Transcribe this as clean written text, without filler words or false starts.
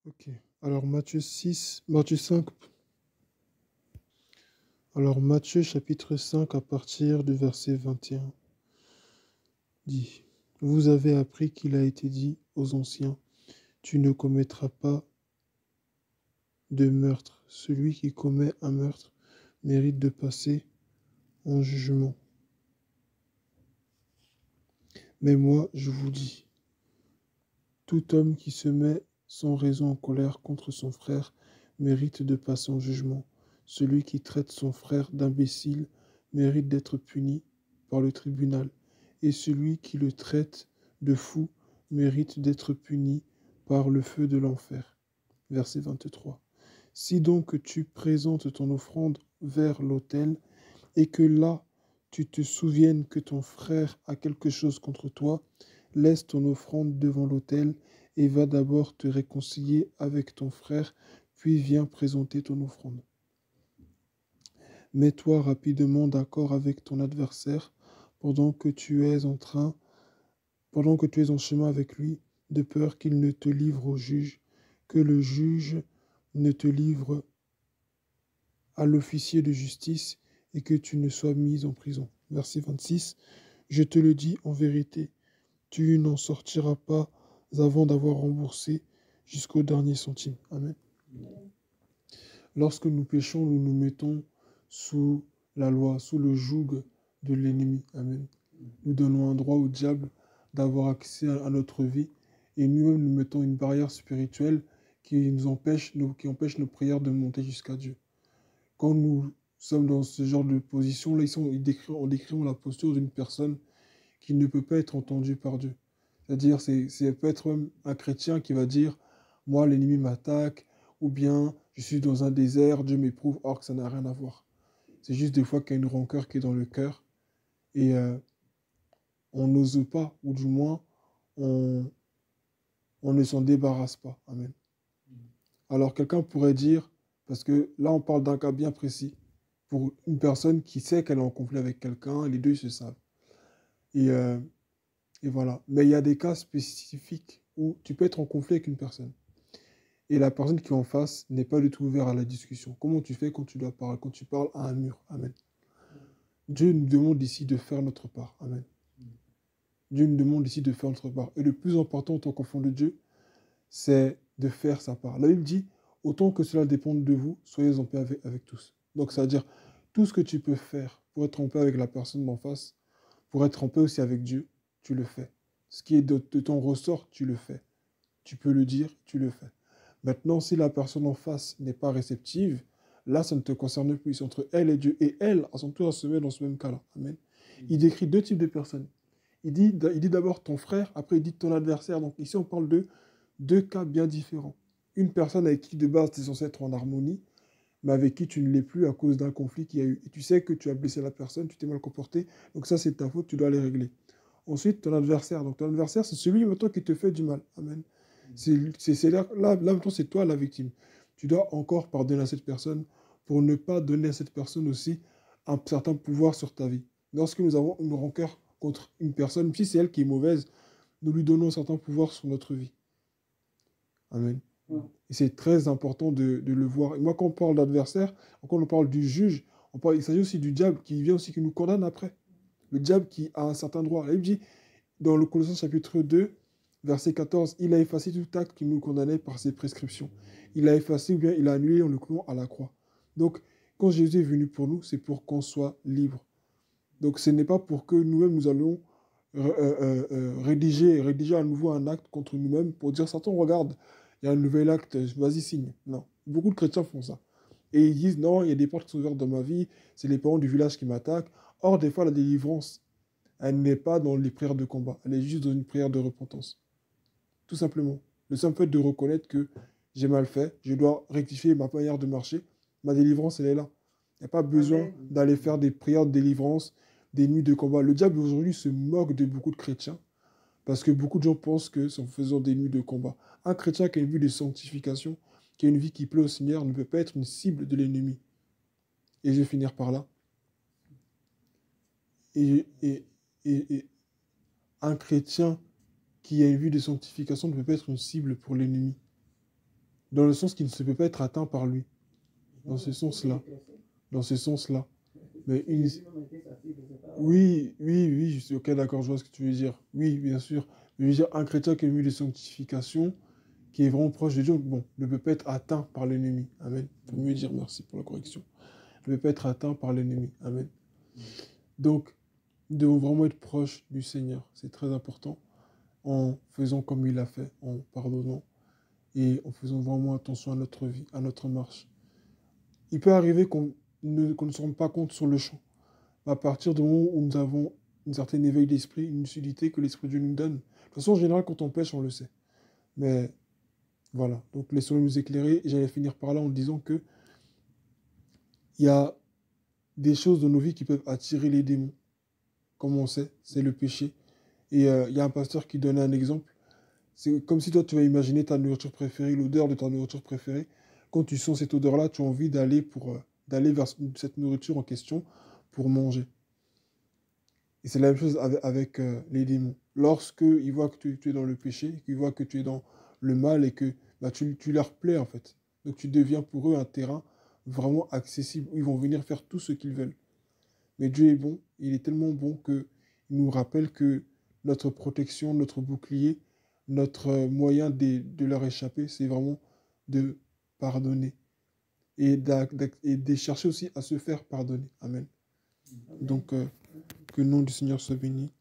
Ok. Alors Matthieu 5. Alors Matthieu chapitre 5 à partir du verset 21 dit, vous avez appris qu'il a été dit aux anciens, tu ne commettras pas de meurtre. Celui qui commet un meurtre mérite de passer en jugement. Mais moi, je vous dis, tout homme qui se met sans raison en colère contre son frère mérite de passer en jugement. Celui qui traite son frère d'imbécile mérite d'être puni par le tribunal. Et celui qui le traite de fou mérite d'être puni par le feu de l'enfer. Verset 23. Si donc tu présentes ton offrande vers l'autel, et que là, tu te souviennes que ton frère a quelque chose contre toi, laisse ton offrande devant l'autel et va d'abord te réconcilier avec ton frère, puis viens présenter ton offrande. Mets-toi rapidement d'accord avec ton adversaire pendant que tu es en chemin avec lui, de peur qu'il ne te livre au juge, que le juge ne te livre à l'officier de justice et que tu ne sois mis en prison. Verset 26. Je te le dis en vérité, tu n'en sortiras pas avant d'avoir remboursé jusqu'au dernier centime. Amen. Lorsque nous péchons, nous nous mettons sous la loi, sous le joug de l'ennemi. Amen. Nous donnons un droit au diable d'avoir accès à notre vie et nous-mêmes nous mettons une barrière spirituelle qui empêche nos prières de monter jusqu'à Dieu. Quand nous sommes dans ce genre de position, là, on décrit la posture d'une personne qui ne peut pas être entendue par Dieu. C'est-à-dire, c'est peut être même un chrétien qui va dire, moi, l'ennemi m'attaque, ou bien, je suis dans un désert, Dieu m'éprouve, or que ça n'a rien à voir. C'est juste des fois qu'il y a une rancœur qui est dans le cœur, et on n'ose pas, ou du moins, on ne s'en débarrasse pas. Amen. Alors, quelqu'un pourrait dire, parce que là, on parle d'un cas bien précis, pour une personne qui sait qu'elle est en conflit avec quelqu'un, les deux ils se savent. Et, euh, et voilà. Mais il y a des cas spécifiques où tu peux être en conflit avec une personne. Et la personne qui est en face n'est pas du tout ouverte à la discussion. Comment tu fais quand tu dois parler, quand tu parles à un mur? Amen. Dieu nous demande ici de faire notre part. Amen. Dieu nous demande ici de faire notre part. Et le plus important en tant qu'enfant de Dieu, c'est de faire sa part. La Bible dit, autant que cela dépende de vous, soyez en paix avec tous. Donc, ça veut dire, tout ce que tu peux faire pour être en paix avec la personne d'en face, pour être en paix aussi avec Dieu, tu le fais. Ce qui est de ton ressort, tu le fais. Tu peux le dire, tu le fais. Maintenant, si la personne en face n'est pas réceptive, là, ça ne te concerne plus. C'est entre elle et Dieu. Et elle, à son tour, elle se met dans ce même cas-là. Amen. Il décrit deux types de personnes. Il dit d'abord ton frère, après il dit ton adversaire. Donc ici, on parle de deux cas bien différents. Une personne avec qui, de base, tu es censé être en harmonie, mais avec qui tu ne l'es plus à cause d'un conflit qu'il y a eu. Et tu sais que tu as blessé la personne, tu t'es mal comporté, donc ça, c'est ta faute, tu dois les régler. Ensuite, ton adversaire. Donc ton adversaire, c'est celui maintenant qui te fait du mal. Amen. Là, maintenant, c'est toi la victime. Tu dois encore pardonner à cette personne pour ne pas donner à cette personne aussi un certain pouvoir sur ta vie. Lorsque nous avons une rancœur contre une personne, même si c'est elle qui est mauvaise, nous lui donnons un certain pouvoir sur notre vie. Amen. Et c'est très important de le voir. Et moi, quand on parle d'adversaire, quand on parle du juge, il s'agit aussi du diable qui vient aussi, qui nous condamne après. Le diable qui a un certain droit. La Bible dit, dans le Colossiens chapitre 2, verset 14, il a effacé tout acte qui nous condamnait par ses prescriptions. Il a effacé ou bien il a annulé en le clouant à la croix. Donc, quand Jésus est venu pour nous, c'est pour qu'on soit libre. Donc, ce n'est pas pour que nous-mêmes nous allons rédiger à nouveau un acte contre nous-mêmes pour dire, Satan, regarde, il y a un nouvel acte, vas-y, signe. Non. Beaucoup de chrétiens font ça. Et ils disent, non, il y a des portes qui sont ouvertes dans ma vie, c'est les parents du village qui m'attaquent. Or, des fois, la délivrance, elle n'est pas dans les prières de combat, elle est juste dans une prière de repentance. Tout simplement. Le simple fait de reconnaître que j'ai mal fait, je dois rectifier ma manière de marcher, ma délivrance, elle est là. Il n'y a pas besoin d'aller faire des prières de délivrance, des nuits de combat. Le diable aujourd'hui se moque de beaucoup de chrétiens parce que beaucoup de gens pensent que c'est en faisant des nuits de combat. Un chrétien qui a une vie de sanctification, qui a une vie qui plaît au Seigneur, ne peut pas être une cible de l'ennemi. Et je vais finir par là. Et un chrétien qui a une vie de sanctification ne peut pas être une cible pour l'ennemi. dans le sens qu'il ne peut pas être atteint par lui. Dans ce sens-là. Dans ce sens-là. Mais oui, oui, oui, je suis ok, d'accord, je vois ce que tu veux dire. Oui, bien sûr. Mais je veux dire, un chrétien qui est mis de sanctification, qui est vraiment proche de Dieu, bon, ne peut pas être atteint par l'ennemi. Amen. Faut mieux dire merci pour la correction. Ne peut pas être atteint par l'ennemi. Amen. Donc, nous devons vraiment être proches du Seigneur. C'est très important en faisant comme il a fait, en pardonnant et en faisant vraiment attention à notre vie, à notre marche. Il peut arriver qu'on ne se rende pas compte sur le champ. À partir du moment où nous avons une certaine éveil d'esprit, une lucidité que l'Esprit de Dieu nous donne. De toute façon, en général, quand on pêche, on le sait. Mais voilà, donc laissons-le nous éclairer. Et j'allais finir par là en disant que il y a des choses dans nos vies qui peuvent attirer les démons. Comme on sait, c'est le péché. Et il y a un pasteur qui donnait un exemple. C'est comme si toi, tu vas imaginer ta nourriture préférée, l'odeur de ta nourriture préférée. Quand tu sens cette odeur-là, tu as envie d'aller vers cette nourriture en question pour manger. Et c'est la même chose avec les démons. Lorsqu'ils voient que tu es dans le péché, qu'ils voient que tu es dans le mal et que bah, tu leur plais en fait. Donc tu deviens pour eux un terrain vraiment accessible où ils vont venir faire tout ce qu'ils veulent. Mais Dieu est bon, il est tellement bon qu'il nous rappelle que notre protection, notre bouclier, notre moyen de leur échapper, c'est vraiment de pardonner et de chercher aussi à se faire pardonner. Amen. Donc, que le nom du Seigneur soit béni.